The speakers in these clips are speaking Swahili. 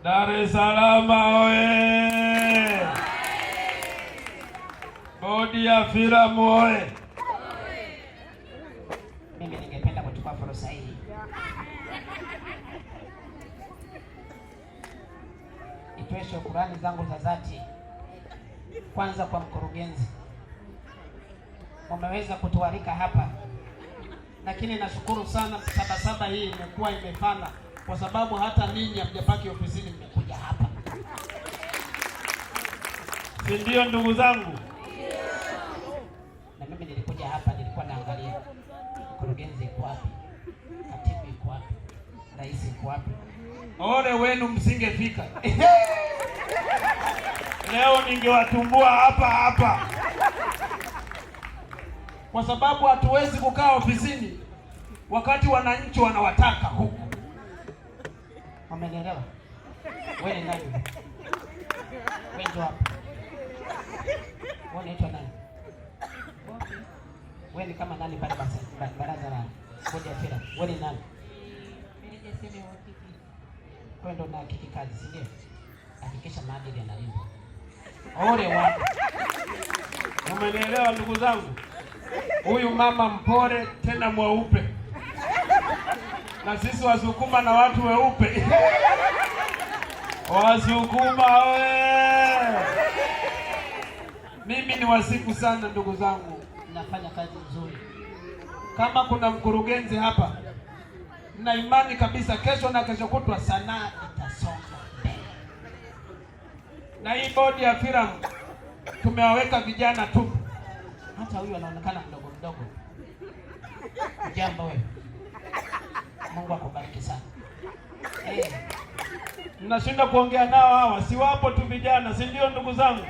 Dar es Salaam oye! Bodi ya filamu oye! Mimi ningependa kuchukua fursa hii nitoe shukrani zangu za dhati kwanza kwa mkurugenzi. Wameweza kutualika hapa, lakini nashukuru sana Sabasaba hii imekuwa imefana kwa sababu hata ninyi hamjapaki ofisini, mmekuja hapa. Si ndio ndugu zangu? Na mimi nilikuja hapa, nilikuwa naangalia mkurugenzi yuko wapi, katibu yuko wapi, rais yuko wapi. Ole wenu msingefika. Leo ningewatumbua hapa kwa sababu hatuwezi kukaa ofisini wakati wananchi wanawataka huku. Umenielewa? Wewe ni nani? Wewe ndio hapa. Wewe unaitwa nani? Wewe ni kama nani pale baraza la bodi ya filamu? Wewe ni nani? Mimi ni sema wakiki. Wewe ndio unahakiki kazi, si ndio? Hakikisha maadili yanalindwa. Ole wako. Umenielewa ndugu zangu? Huyu mama mpore tena mweupe. Na sisi Wasukuma na watu weupe. Wasukuma oye! Mimi ni wasifu sana ndugu zangu, nafanya kazi nzuri. Kama kuna mkurugenzi hapa, na imani kabisa kesho na kesho kutwa sanaa itasonga mbele. Na hii bodi ya filamu tumewaweka vijana tu. Hata huyu anaonekana mdogo mdogo. Jambo wewe. Mungu akubariki sana. Mnashinda kuongea nao hawa, si wapo tu vijana, si ndio ndugu zangu?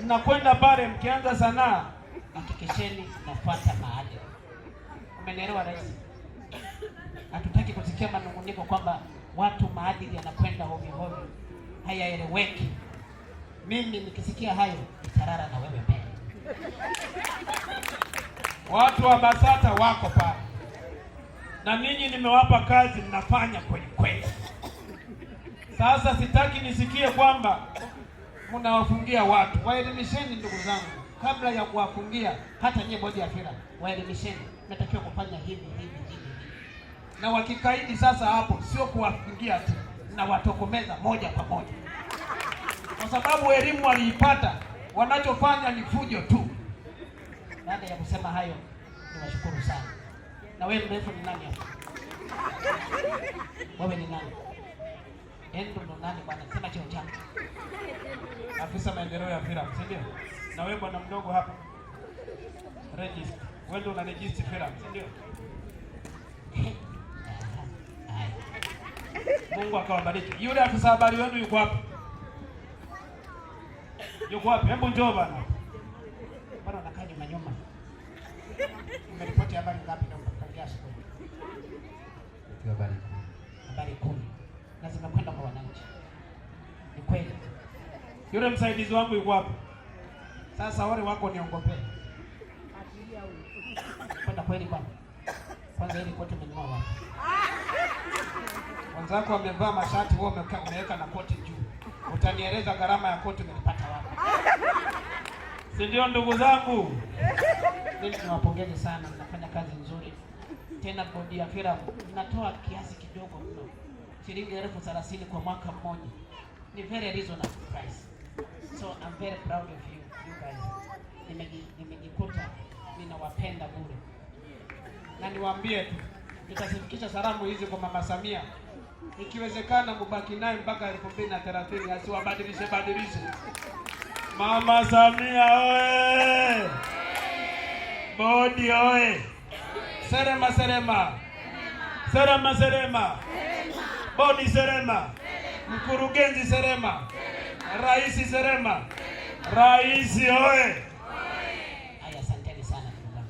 Mnakwenda pale mkianza sanaa, hakikisheni nafuata maadili. Umenielewa rais? Hatutaki kusikia manunguniko kwamba watu maadili yanakwenda hovyo hovyo, hayaeleweki. Mimi nikisikia hayo nitarara na wewe mbele. Watu wa BASATA wako pale, na ninyi nimewapa kazi, mnafanya kweli kweli. Sasa sitaki nisikie kwamba mnawafungia watu. Waelimisheni ndugu zangu, kabla ya kuwafungia. Hata nyie bodi ya filamu waelimisheni, natakiwa kufanya hivi. Na wakikaidi sasa, hapo sio kuwafungia tu, na watokomeza moja kwa moja, kwa sababu elimu waliipata. Wanachofanya ni fujo tu. Baada ya kusema hayo, niwashukuru sana. Na wewe mrefu ni nani hapa? Wewe ni nani? Endo nani bwana? Sema cheo chako. Afisa maendeleo ya filamu, si ndio? Na wewe bwana mdogo hapa, register. Wewe ndio una register filamu, si ndio? Mungu akawabariki. Yule afisa habari wenu yuko hapa? Yuko wapi? Hebu njoo bwana. Bwana unakaa nyuma. Umeripoti habari ngapi na unapangia asubuhi? Habari 10. Na zinakwenda kwa wananchi. Ni kweli. Yule msaidizi wangu yuko wapi? Sasa wale wako niongopee. Kwenda kweli bwana. Kwanza ile koti umenunua wapi? Wenzako wamevaa mashati, wewe umeweka na koti juu. Utanieleza gharama ya koti umenipata wapi? Si ndio ndugu zangu? Mimi niwapongeze sana, mnafanya kazi nzuri. Tena bodi ya filamu inatoa kiasi kidogo mno. Shilingi 30,000 kwa mwaka mmoja. Ni very reasonable price. So I'm very proud of you guys. Nimejikuta ninawapenda bure. Na niwaambie tu, nitafikisha salamu hizi kwa Mama Samia. Ikiwezekana mubaki naye mpaka 2030, asiwabadilishe. Mama Samia oye! Bodi oye! Serema. Bodi serema. Mkurugenzi serema. Rais serema. Rais oye!